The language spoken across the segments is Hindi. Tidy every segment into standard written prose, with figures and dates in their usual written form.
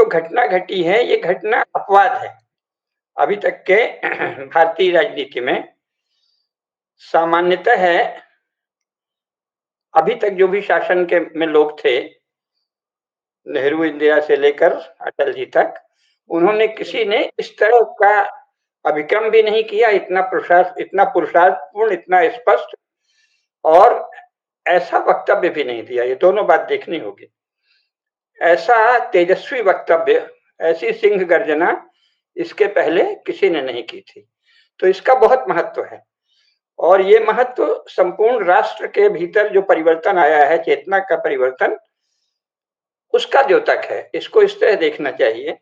घटना घटी है, ये घटना अपवाद है। अभी तक के भारतीय राजनीति में सामान्यतः है, अभी तक जो भी शासन के में लोग थे, नेहरू इंदिरा से लेकर अटल जी तक, उन्होंने किसी ने इस तरह का अभिक्रम भी नहीं किया, इतना पुरुषार्थपूर्ण, इतना स्पष्ट और ऐसा वक्तव्य भी नहीं दिया। ये दोनों बात देखनी होगी। ऐसा तेजस्वी वक्तव्य, ऐसी सिंह गर्जना इसके पहले किसी ने नहीं की थी। तो इसका बहुत महत्व है और ये महत्व संपूर्ण राष्ट्र के भीतर जो परिवर्तन आया है, चेतना का परिवर्तन, उसका द्योतक है। इसको इस तरह देखना चाहिए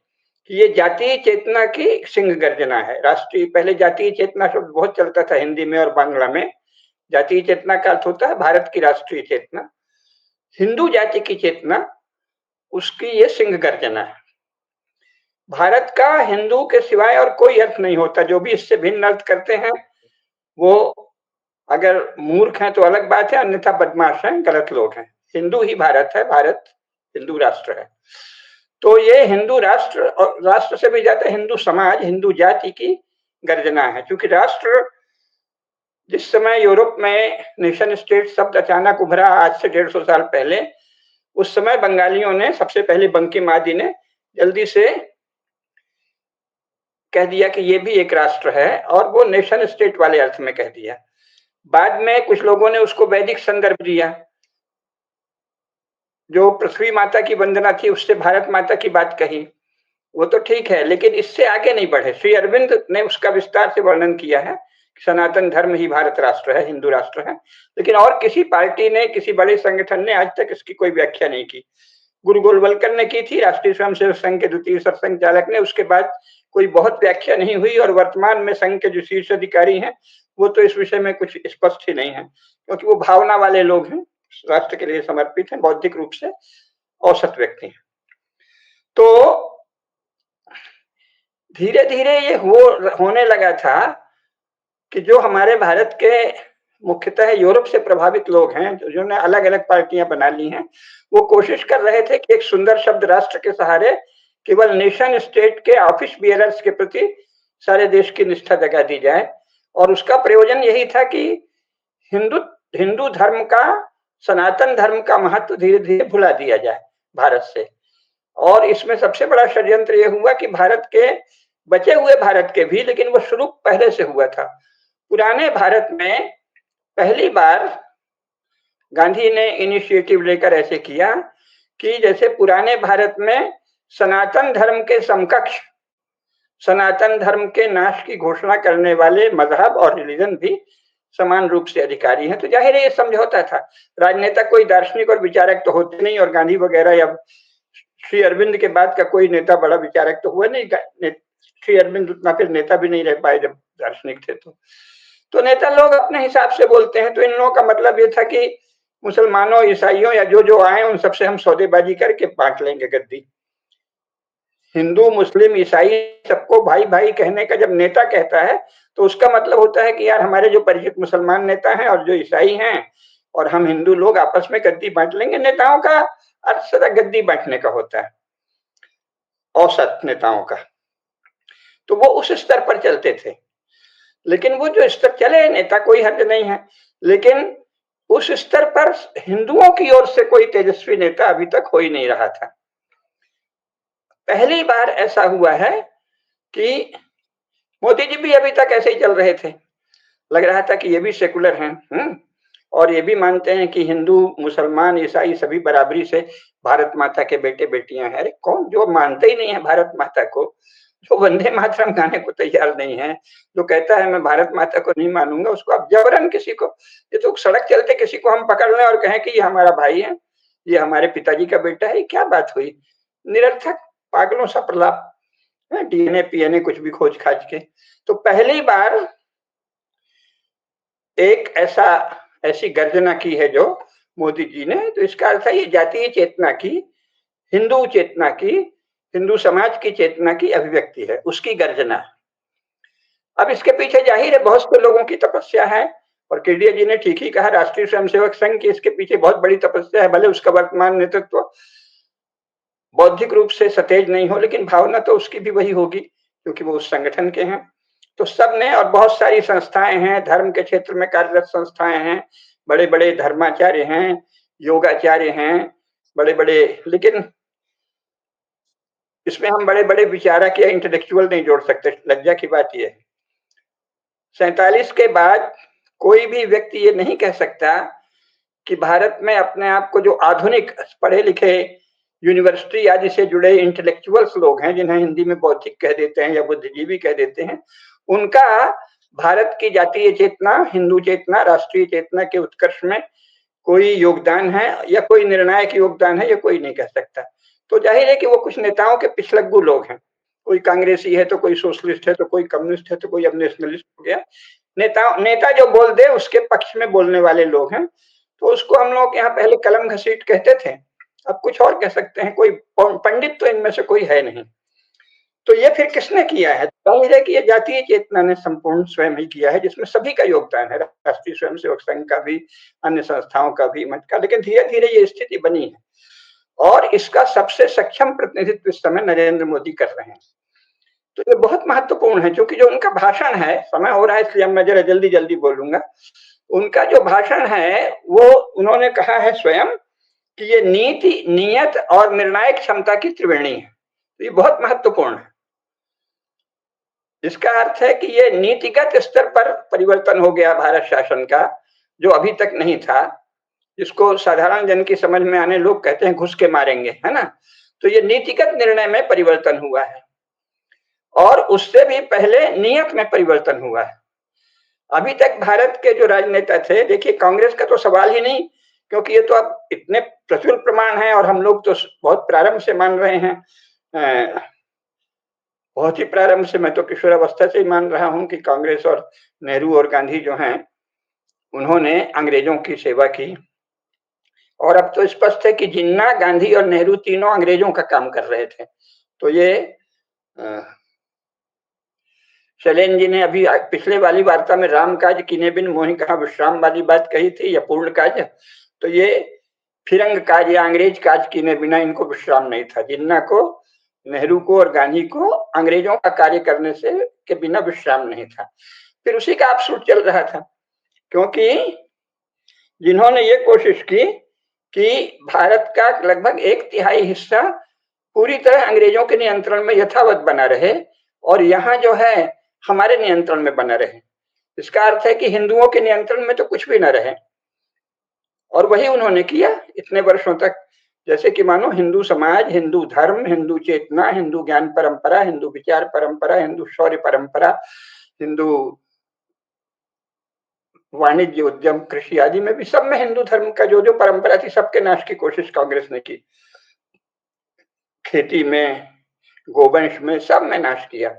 कि ये जातीय चेतना की सिंह गर्जना है। राष्ट्रीय, पहले जातीय चेतना शब्द बहुत चलता था हिंदी में और बांग्ला में। जातीय चेतना का अर्थ होता है भारत की राष्ट्रीय चेतना। हिंदू जाति की चेतना, उसकी ये सिंह गर्जना है। भारत का हिंदू के सिवाय और कोई अर्थ नहीं होता। जो भी इससे भिन्न अर्थ करते हैं वो अगर मूर्ख हैं तो अलग बात है, अन्यथा बदमाश हैं, गलत लोग हैं। हिंदू ही भारत है, भारत हिंदू राष्ट्र है। तो ये हिंदू राष्ट्र और राष्ट्र से भी ज्यादा हिंदू समाज, हिंदू जाति की गर्जना है। क्योंकि राष्ट्र, जिस समय यूरोप में नेशन स्टेट शब्द अचानक उभरा आज से 150 साल पहले, उस समय बंगालियों ने, सबसे पहले बंकिम आदि ने जल्दी से कह दिया कि ये भी एक राष्ट्र है, और वो नेशन स्टेट वाले अर्थ में कह दिया। बाद में कुछ लोगों ने उसको वैदिक संदर्भ दिया। जो पृथ्वी माता की वंदना थी उससे भारत माता की बात कही, वो तो ठीक है, लेकिन इससे आगे नहीं बढ़े। श्री अरविंद ने उसका विस्तार से वर्णन किया है कि सनातन धर्म ही भारत राष्ट्र है, हिंदू राष्ट्र है। लेकिन और किसी पार्टी ने, किसी बड़े संगठन ने आज तक इसकी कोई व्याख्या नहीं की। गुरु गोलवलकर ने की थी, राष्ट्रीय स्वयंसेवक संघ के द्वितीय सरसंघचालक ने। उसके बाद कोई बहुत व्याख्या नहीं हुई और वर्तमान में संघ के जो शीर्ष अधिकारी हैं वो तो इस विषय में कुछ स्पष्ट ही नहीं है, क्योंकि वो भावना वाले लोग हैं, राष्ट्र के लिए समर्पित हैं, बौद्धिक रूप से औसत व्यक्ति हैं। तो धीरे धीरे ये होने लगा था कि जो हमारे भारत के मुख्यतः यूरोप से प्रभावित लोग हैं, जिन्होंने अलग अलग पार्टियां बना ली हैं, वो कोशिश कर रहे थे कि एक सुंदर शब्द राष्ट्र के सहारे केवल नेशन स्टेट के ऑफिस बियरर्स के प्रति सारे देश की निष्ठा जगा दी जाए। और उसका प्रयोजन यही था कि हिंदू धर्म का, सनातन धर्म का महत्व धीरे धीरे भुला दिया जाए भारत से। और इसमें सबसे बड़ा षड्यंत्र यह हुआ कि भारत के, बचे हुए भारत के भी, लेकिन वो शुरू पहले से हुआ था। पुराने भारत में पहली बार गांधी ने इनिशिएटिव लेकर ऐसे किया कि जैसे पुराने भारत में सनातन धर्म के समकक्ष, सनातन धर्म के नाश की घोषणा करने वाले मजहब और रिलीजन भी समान रूप से अधिकारी हैं। तो जाहिर है ये समझौता था। राजनेता कोई दार्शनिक और विचारक तो होते नहीं, और गांधी वगैरह या श्री अरविंद के बाद का कोई नेता बड़ा विचारक तो हुआ नहीं। श्री अरविंद उतना फिर नेता भी नहीं रह पाए जब दार्शनिक थे। तो नेता लोग अपने हिसाब से बोलते हैं। तो इन लोगों का मतलब ये था कि मुसलमानों, ईसाइयों या जो जो आए उन सबसे हम सौदेबाजी करके बांट लेंगे गद्दी। हिंदू, मुस्लिम, ईसाई सबको भाई भाई कहने का जब नेता कहता है तो उसका मतलब होता है कि यार हमारे जो परिचित मुसलमान नेता हैं और जो ईसाई हैं और हम हिंदू लोग आपस में गद्दी बांट लेंगे। नेताओं का अर्थ सदा गद्दी बांटने का होता है, औसत नेताओं का। तो वो उस स्तर पर चलते थे। लेकिन वो जो स्तर चले, नेता कोई हद नहीं है, लेकिन उस स्तर पर हिंदुओं की ओर से कोई तेजस्वी नेता अभी तक हो ही नहीं रहा था। पहली बार ऐसा हुआ है कि मोदी जी भी अभी तक ऐसे ही चल रहे थे। लग रहा था कि ये भी सेकुलर हैं, और ये भी मानते हैं कि हिंदू, मुसलमान, ईसाई सभी बराबरी से भारत माता के बेटे बेटियां हैं। अरे कौन जो मानते ही नहीं है भारत माता को, जो वंदे मातरम गाने को तैयार नहीं है, जो कहता है मैं भारत माता को नहीं मानूंगा, उसको आप जबरन किसी को, ये तो सड़क चलते किसी को हम पकड़ लें और कहें कि ये हमारा भाई है, ये हमारे पिताजी का बेटा है, क्या बात हुई? निरर्थक पागलों सा प्रलाप, डीएनए पीएनए कुछ भी खोज खाज के। तो पहली बार एक ऐसी गर्जना की है जो मोदी जी ने। तो इसका अर्थ है ये जातीय चेतना की, हिंदू चेतना की, हिंदू समाज की चेतना की अभिव्यक्ति है, उसकी गर्जना। अब इसके पीछे जाहिर है बहुत से लोगों की तपस्या है, और केडीए जी ने ठीक ही कहा, राष्ट्रीय स्वयंसेवक संघ की इसके पीछे बहुत बड़ी तपस्या है। भले उसका वर्तमान नेतृत्व बौद्धिक रूप से सतेज नहीं हो, लेकिन भावना तो उसकी भी वही होगी क्योंकि वो उस संगठन के हैं। तो सबने, और बहुत सारी संस्थाएं हैं, धर्म के क्षेत्र में कार्यरत संस्थाएं हैं, बड़े-बड़े धर्माचार्य हैं, योगाचार्य हैं, बड़े-बड़े, लेकिन इसमें हम बड़े-बड़े विचारक या इंटेलेक्चुअल नहीं जोड़ सकते। लज्जा की बात ये है, 47 के बाद कोई भी व्यक्ति ये नहीं कह सकता कि भारत में अपने आप को जो आधुनिक पढ़े लिखे यूनिवर्सिटी आदि से जुड़े इंटेलेक्चुअल्स लोग हैं, जिन्हें हिंदी में बौद्धिक कह देते हैं या बुद्धिजीवी कह देते हैं, उनका भारत की जातीय चेतना, हिंदू चेतना, राष्ट्रीय चेतना के उत्कर्ष में कोई योगदान है या कोई निर्णायक योगदान है, ये कोई नहीं कह सकता। तो जाहिर है कि वो कुछ नेताओं के पिछलग्गू लोग हैं। कोई कांग्रेसी है तो कोई सोशलिस्ट है तो कोई कम्युनिस्ट है तो कोई अब नेशनलिस्ट हो गया। नेता जो बोल दे उसके पक्ष में बोलने वाले लोग हैं। तो उसको हम लोग यहाँ पहले कलम घसीट कहते थे, अब कुछ और कह सकते हैं। कोई पंडित तो इनमें से कोई है नहीं। तो ये फिर किसने किया है? जाहिर है कि ये जातीय चेतना ने संपूर्ण स्वयं ही किया है, जिसमें सभी का योगदान है, राष्ट्रीय स्वयंसेवक संघ का भी, अन्य संस्थाओं का भी, मत का। लेकिन धीरे धीरे ये स्थिति बनी है और इसका सबसे सक्षम प्रतिनिधित्व इस समय नरेंद्र मोदी कर रहे हैं। तो ये बहुत महत्वपूर्ण है, क्योंकि जो उनका भाषण है, समय हो रहा है इसलिए मैं जरा जल्दी जल्दी बोलूंगा। उनका जो भाषण है वो उन्होंने कहा है स्वयं कि ये नीति, नियत और निर्णायक क्षमता की त्रिवेणी है। तो ये बहुत महत्वपूर्ण है। इसका अर्थ है कि ये नीतिगत स्तर पर परिवर्तन हो गया भारत शासन का, जो अभी तक नहीं था, जिसको साधारण जन की समझ में आने लोग कहते हैं घुस के मारेंगे, है ना। तो ये नीतिगत निर्णय में परिवर्तन हुआ है और उससे भी पहले नियत में परिवर्तन हुआ है। अभी तक भारत के जो राजनेता थे, देखिए कांग्रेस का तो सवाल ही नहीं, क्योंकि ये तो अब इतने प्रचुर प्रमाण है और हम लोग तो बहुत प्रारंभ से मान रहे हैं, बहुत ही प्रारंभ से, मैं तो किशोरावस्था से ही मान रहा हूं कि कांग्रेस और नेहरू और गांधी जो हैं उन्होंने अंग्रेजों की सेवा की। और अब तो स्पष्ट है कि जिन्ना, गांधी और नेहरू तीनों अंग्रेजों का काम कर रहे थे। तो ये शैलेंद्र जी ने अभी पिछले वाली वार्ता में राम काज किने बिन मोहि कहा विश्राम वाली बात कही थी, या पूर्ण काज। तो ये फिरंग काज या अंग्रेज काज किने बिना इनको विश्राम नहीं था। जिन्ना को, नेहरू को और गांधी को अंग्रेजों का कार्य करने से के बिना विश्राम नहीं था। फिर उसी का अपसूट चल रहा था, क्योंकि जिन्होंने ये कोशिश की कि भारत का लगभग 1/3 हिस्सा पूरी तरह अंग्रेजों के नियंत्रण में यथावत बना रहे और यहाँ जो है हमारे नियंत्रण में बना रहे। इसका अर्थ है कि हिंदुओं के नियंत्रण में तो कुछ भी न रहे, और वही उन्होंने किया इतने वर्षों तक। जैसे कि मानो हिंदू समाज, हिंदू धर्म, हिंदू चेतना, हिंदू ज्ञान परंपरा, हिंदू विचार परंपरा, हिंदू शौर्य परंपरा, हिंदू वाणिज्य, उद्यम, कृषि आदि में भी, सब में हिंदू धर्म का जो जो परंपरा थी, सबके नाश की कोशिश कांग्रेस ने की। खेती में, गोवंश में, सब में नाश किया।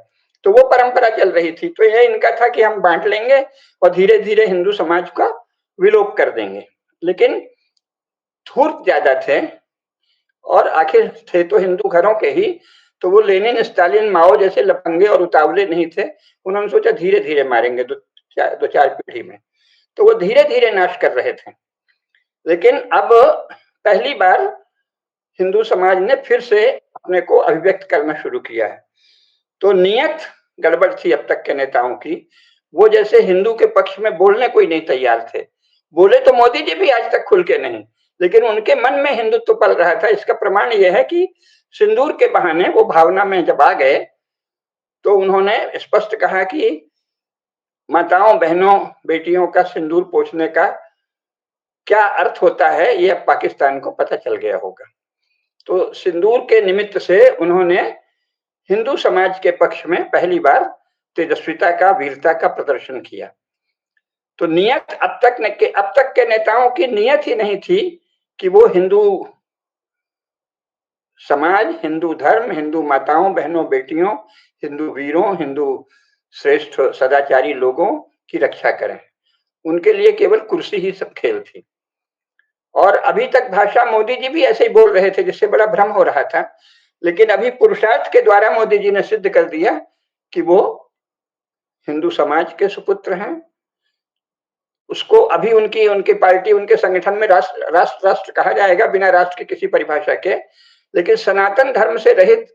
तो वो परंपरा चल रही थी। तो ये इनका था कि हम बांट लेंगे और धीरे धीरे हिंदू समाज का विलोप कर देंगे। लेकिन धूर्त ज्यादा थे और आखिर थे तो हिंदू घरों के ही। तो वो लेनिन, स्टालिन, माओ जैसे लफंगे और उतावले नहीं थे। उन्होंने सोचा धीरे धीरे मारेंगे, दो चार पीढ़ी में। तो वो धीरे धीरे नाश कर रहे थे। लेकिन अब पहली बार हिंदू समाज ने फिर से अपने को अभिव्यक्त करना शुरू किया है। तो नियत गड़बड़ थी अब तक के नेताओं की। वो जैसे हिंदू के पक्ष में बोलने कोई नहीं तैयार थे। बोले तो मोदी जी भी आज तक खुल के नहीं, लेकिन उनके मन में हिंदुत्व पल रहा था। इसका प्रमाण यह है कि सिंदूर के बहाने वो भावना में जब आ गए तो उन्होंने स्पष्ट कहा कि माताओं, बहनों, बेटियों का सिंदूर पोंछने का क्या अर्थ होता है, ये अब पाकिस्तान को पता चल गया होगा। तो सिंदूर के निमित्त से उन्होंने हिंदू समाज के पक्ष में पहली बार तेजस्विता का, वीरता का प्रदर्शन किया। तो नियत अब तक के नेताओं की नियत ही नहीं थी कि वो हिंदू समाज, हिंदू धर्म, हिंदू माताओं, बहनों, बेटियों, हिंदू वीरों, हिंदू श्रेष्ठ सदाचारी लोगों की रक्षा करें। उनके लिए केवल कुर्सी ही सब खेल थी। और अभी तक भाषा मोदी जी भी ऐसे ही बोल रहे थे, जिससे बड़ा भ्रम हो रहा था। लेकिन अभी पुरुषार्थ के द्वारा मोदी जी ने सिद्ध कर दिया कि वो हिंदू समाज के सुपुत्र हैं। उसको अभी उनकी पार्टी, उनके संगठन में राष्ट्र कहा जाएगा, बिना राष्ट्र की किसी परिभाषा के। लेकिन सनातन धर्म से रहित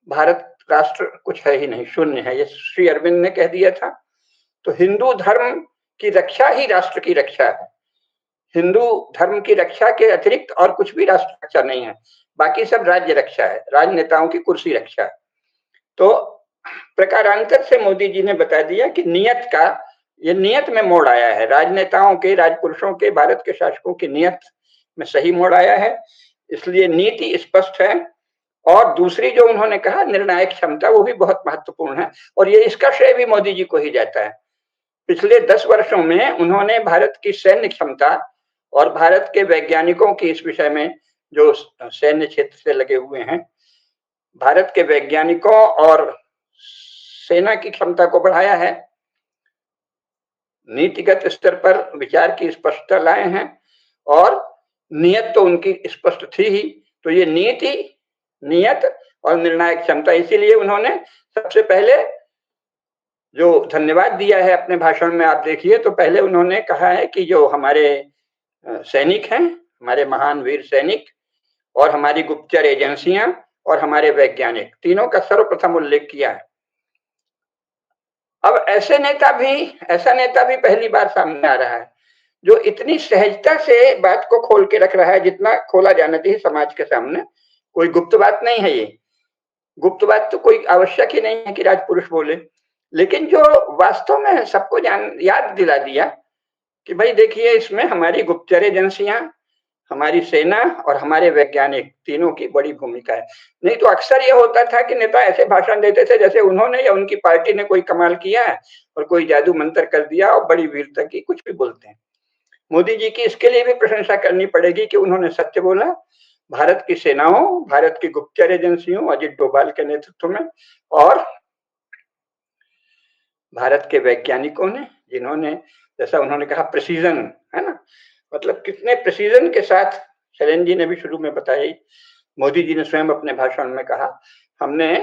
भारत राष्ट्र कुछ है ही नहीं, शून्य है, ये श्री अरविंद ने कह दिया था। तो हिंदू धर्म की रक्षा ही राष्ट्र की रक्षा है। हिंदू धर्म की रक्षा के अतिरिक्त और कुछ भी राष्ट्र रक्षा नहीं है, बाकी सब राज्य रक्षा है, राजनेताओं की कुर्सी रक्षा है। तो प्रकारांतर से मोदी जी ने बता दिया कि नियत का, ये नियत में मोड़ आया है, राजनेताओं के, राजपुरुषों के, भारत के शासकों की नियत में सही मोड़ आया है, इसलिए नीति स्पष्ट है। और दूसरी जो उन्होंने कहा निर्णायक क्षमता, वो भी बहुत महत्वपूर्ण है, और ये इसका श्रेय भी मोदी जी को ही जाता है। पिछले 10 वर्षों में उन्होंने भारत की सैन्य क्षमता और भारत के वैज्ञानिकों की इस विषय में, जो सैन्य क्षेत्र से लगे हुए हैं, भारत के वैज्ञानिकों और सेना की क्षमता को बढ़ाया है, नीतिगत स्तर पर विचार की स्पष्टता लाए हैं, और नियत तो उनकी स्पष्ट थी ही। तो ये नीति, नियत और निर्णायक क्षमता, इसीलिए उन्होंने सबसे पहले जो धन्यवाद दिया है अपने भाषण में, आप देखिए तो पहले उन्होंने कहा है कि जो हमारे सैनिक हैं, हमारे महान वीर सैनिक, और हमारी गुप्तचर एजेंसियां और हमारे वैज्ञानिक, तीनों का सर्वप्रथम उल्लेख किया है। अब ऐसा नेता भी पहली बार सामने आ रहा है जो इतनी सहजता से बात को खोल के रख रहा है, जितना खोला जाना चाहिए समाज के सामने। कोई गुप्त बात नहीं है ये, गुप्त बात तो कोई आवश्यक ही नहीं है कि राजपुरुष बोले, लेकिन जो वास्तव में सबको याद दिला दिया कि भाई देखिए, इसमें हमारी गुप्तचर एजेंसियां, हमारी सेना और हमारे वैज्ञानिक, तीनों की बड़ी भूमिका है। नहीं तो अक्सर ये होता था कि नेता ऐसे भाषण देते थे जैसे उन्होंने या उनकी पार्टी ने कोई कमाल किया है और कोई जादू मंत्र कर दिया और बड़ी वीरता की, कुछ भी बोलते हैं। मोदी जी की इसके लिए भी प्रशंसा करनी पड़ेगी कि उन्होंने सत्य बोला। भारत की सेनाओं, भारत की गुप्तचर एजेंसियों, अजित डोभाल के नेतृत्व में, और भारत के वैज्ञानिकों ने, जिन्होंने, जैसा उन्होंने कहा, प्रिसीजन, है ना, मतलब कितने प्रिसीजन के साथ, शैलेंद्र जी ने भी शुरू में बताया, मोदी जी ने स्वयं अपने भाषण में कहा, हमने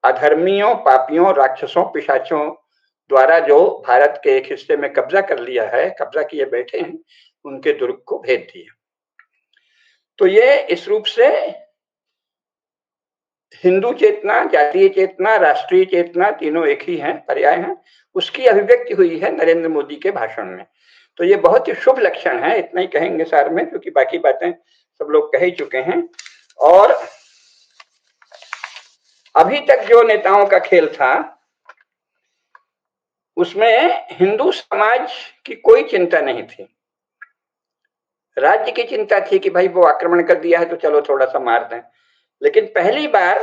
अधर्मियों, पापियों, राक्षसों, पिशाचों द्वारा जो भारत के एक हिस्से में कब्जा कर लिया है, कब्जा किए बैठे हैं, उनके दुर्ग को भेद दिया। तो ये इस रूप से हिंदू चेतना, जातीय चेतना, राष्ट्रीय चेतना, तीनों एक ही हैं, पर्याय हैं, उसकी अभिव्यक्ति हुई है नरेंद्र मोदी के भाषण में। तो ये बहुत ही शुभ लक्षण है, इतना ही कहेंगे सार में, क्योंकि बाकी बातें सब लोग कह ही चुके हैं। और अभी तक जो नेताओं का खेल था, उसमें हिंदू समाज की कोई चिंता नहीं थी, राज्य की चिंता थी कि भाई वो आक्रमण कर दिया है तो चलो थोड़ा सा मार दें। लेकिन पहली बार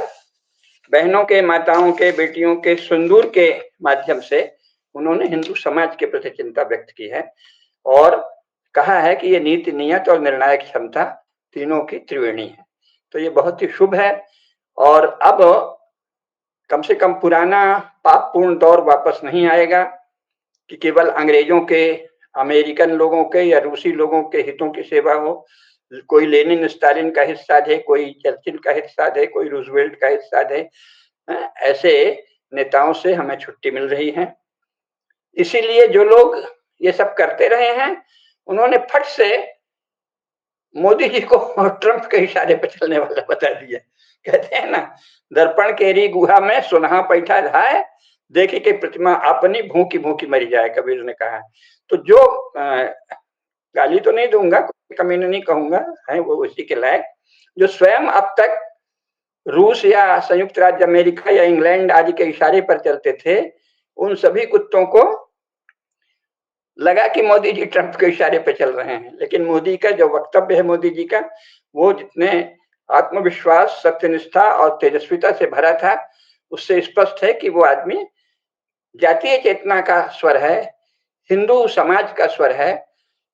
बहनों के, माताओं के, बेटियों के सिंदूर के माध्यम से उन्होंने हिंदू समाज के प्रति चिंता व्यक्त की है, और कहा है कि ये नीति, नियत और निर्णायक क्षमता तीनों की त्रिवेणी है। तो ये बहुत ही शुभ है, और अब कम से कम पुराना पापपूर्ण दौर वापस नहीं आएगा कि केवल अंग्रेजों के, अमेरिकन लोगों के या रूसी लोगों के हितों की सेवा हो। कोई लेनिन स्टालिन का हित साधे, कोई चर्चिल का हित साधे, कोई रूजवेल्ट का हित साधे, ऐसे नेताओं से हमें छुट्टी मिल रही है। इसीलिए जो लोग ये सब करते रहे हैं, उन्होंने फट से मोदी जी को ट्रंप के इशारे पर चलने वाला बता दिया। कहते हैं ना, दर्पण केरी गुहा में सुनहा पैठा धाय, देखे कि प्रतिमा अपनी भूखी भूखी मरी जाए, कबीर ने कहा। तो जो गाली तो नहीं दूंगा, कमीना नहीं कहूंगा, है वो उसी के लायक, जो स्वयं अब तक रूस या संयुक्त राज्य अमेरिका या इंग्लैंड आदि के इशारे पर चलते थे, उन सभी कुत्तों को लगा कि मोदी जी ट्रंप के इशारे पे चल रहे हैं। लेकिन मोदी का जो वक्तव्य है, मोदी जी का, वो जितने आत्मविश्वास, सत्यनिष्ठा और तेजस्विता से भरा था, उससे स्पष्ट है कि वो आदमी जातीय चेतना का स्वर है, हिंदू समाज का स्वर है,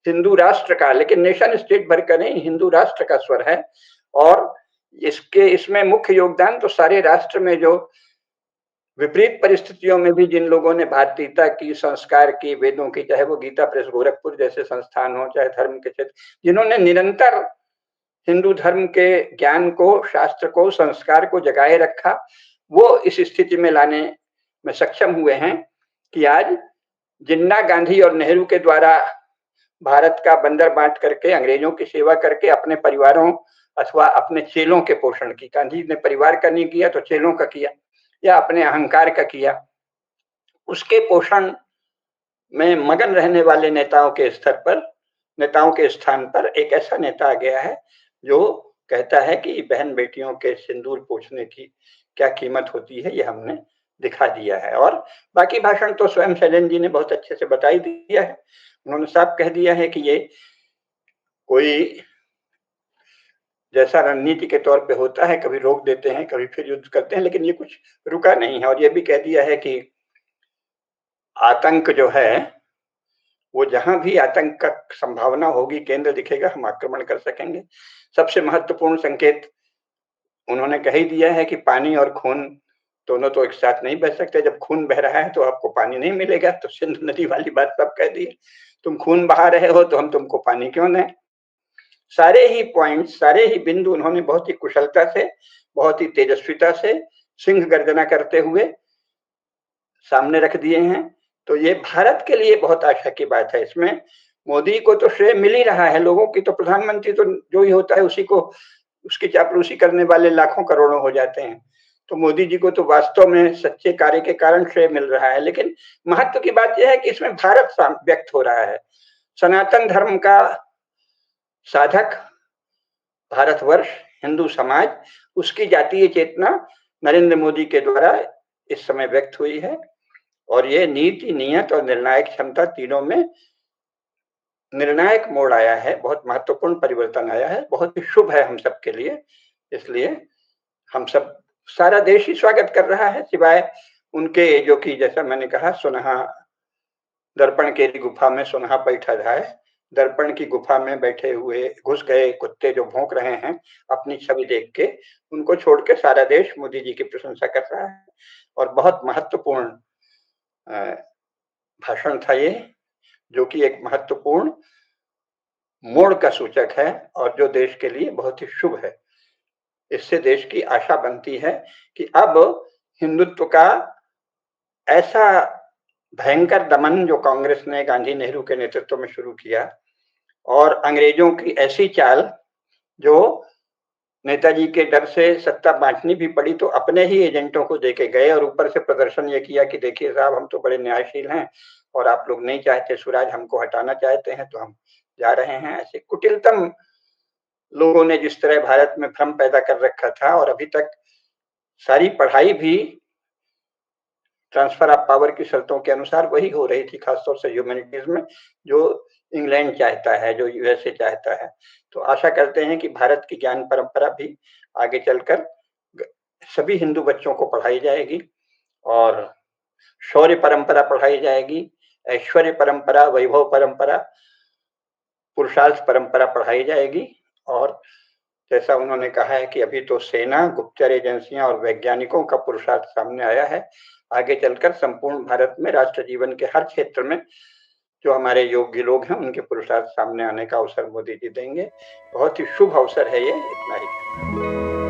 हिंदू राष्ट्र का, लेकिन नेशन स्टेट भर का नहीं, हिंदू राष्ट्र का स्वर है। और इसमें मुख्य योगदान तो सारे राष्ट्र में जो विपरीत परिस्थितियों में भी जिन लोगों ने भारतीयता की, संस्कार की, वेदों की, चाहे वो गीता प्रेस गोरखपुर जैसे संस्थान हो, चाहे धर्म के क्षेत्र, जिन्होंने निरंतर हिंदू धर्म के ज्ञान को, शास्त्र को, संस्कार को जगाए रखा, वो इस स्थिति में लाने में सक्षम हुए हैं कि आज जिन्ना, गांधी और नेहरू के द्वारा भारत का बंदर बांट करके, अंग्रेजों की सेवा करके, अपने परिवारों अथवा अपने चेलों के पोषण की। गांधी ने परिवार का नहीं किया तो चेलों का किया, या अपने अहंकार का किया। उसके पोषण में मगन रहने वाले नेताओं के स्तर पर, नेताओं के स्थान पर एक ऐसा नेता आ गया है जो कहता है कि बहन बेटियों के सिंदूर पोंछने की क्या कीमत होती है, ये हमने दिखा दिया है। और बाकी भाषण तो स्वयं शैलेंद्र जी ने बहुत अच्छे से बता ही दिया है। उन्होंने साफ कह दिया है कि ये कोई जैसा रणनीति के तौर पे होता है, कभी रोक देते हैं, कभी फिर युद्ध करते हैं, लेकिन ये कुछ रुका नहीं है। और ये भी कह दिया है कि आतंक जो है वो जहां भी आतंक का संभावना होगी, केंद्र दिखेगा, हम आक्रमण कर सकेंगे। सबसे महत्वपूर्ण संकेत उन्होंने कह ही दिया है कि पानी और खून दोनों तो एक साथ नहीं बह सकते। जब खून बह रहा है तो आपको पानी नहीं मिलेगा। तो सिंध नदी वाली बात सब कह दी, तुम खून बहा रहे हो तो हम तुमको पानी क्यों दें। सारे ही पॉइंट, सारे ही बिंदु उन्होंने बहुत ही कुशलता से, बहुत ही तेजस्विता से, सिंह गर्जना करते हुए सामने रख दिए हैं। तो ये भारत के लिए बहुत आशा की बात है। इसमें मोदी को तो श्रेय मिल ही रहा है, लोगों की तो, प्रधानमंत्री तो जो ही होता है उसी को, उसकी चापलूसी करने वाले लाखों करोड़ों हो जाते हैं। तो मोदी जी को तो वास्तव में सच्चे कार्य के कारण श्रेय मिल रहा है। लेकिन महत्व की बात यह है कि इसमें भारत व्यक्त हो रहा है। सनातन धर्म का साधक भारतवर्ष, हिंदू समाज, उसकी जातीय चेतना नरेंद्र मोदी के द्वारा इस समय व्यक्त हुई है। और ये नीति, नियत और निर्णायक क्षमता तीनों में निर्णायक मोड़ आया है, बहुत महत्वपूर्ण परिवर्तन आया है, बहुत ही शुभ है हम सबके लिए। इसलिए हम सब, सारा देश ही स्वागत कर रहा है, सिवाय उनके जो कि जैसा मैंने कहा, सुनहा दर्पण के गुफा में सुनहा बैठा जाए, दर्पण की गुफा में बैठे हुए घुस गए कुत्ते जो भौंक रहे हैं अपनी छवि देख के, उनको छोड़ के सारा देश मोदी जी की प्रशंसा कर रहा है। और बहुत महत्वपूर्ण भाषण था ये, जो कि एक महत्वपूर्ण मोड़ का सूचक है और जो देश के लिए बहुत ही शुभ है। इससे देश की आशा बनती है कि अब हिंदुत्व का ऐसा भयंकर दमन जो कांग्रेस ने गांधी नेहरू के नेतृत्व में शुरू किया, और अंग्रेजों की ऐसी चाल जो नेताजी के डर से सत्ता बांटनी भी पड़ी तो अपने ही एजेंटों को देके गए, और ऊपर से प्रदर्शन ये किया कि देखिए साहब, हम तो बड़े न्यायशील हैं और आप लोग नहीं चाहते, स्वराज हमको हटाना चाहते हैं तो हम जा रहे हैं। ऐसे कुटिलतम लोगों ने जिस तरह भारत में भ्रम पैदा कर रखा था, और अभी तक सारी पढ़ाई भी ट्रांसफर ऑफ पावर की शर्तों के अनुसार वही हो रही थी, खासतौर से ह्यूमैनिटीज में, जो इंग्लैंड चाहता है, जो यूएसए चाहता है। तो आशा करते हैं कि भारत की ज्ञान परंपरा भी आगे चलकर सभी हिंदू बच्चों को पढ़ाई जाएगी, और शौर्य परंपरा पढ़ाई जाएगी, ऐश्वर्य परंपरा, वैभव परंपरा, पुरुषार्थ परंपरा पढ़ाई जाएगी। और जैसा उन्होंने कहा है कि अभी तो सेना, गुप्तचर एजेंसियां और वैज्ञानिकों का पुरुषार्थ सामने आया है, आगे चलकर संपूर्ण भारत में राष्ट्र जीवन के हर क्षेत्र में जो हमारे योग्य लोग हैं उनके पुरुषार्थ सामने आने का अवसर मोदी जी देंगे। बहुत ही शुभ अवसर है ये, इतना ही।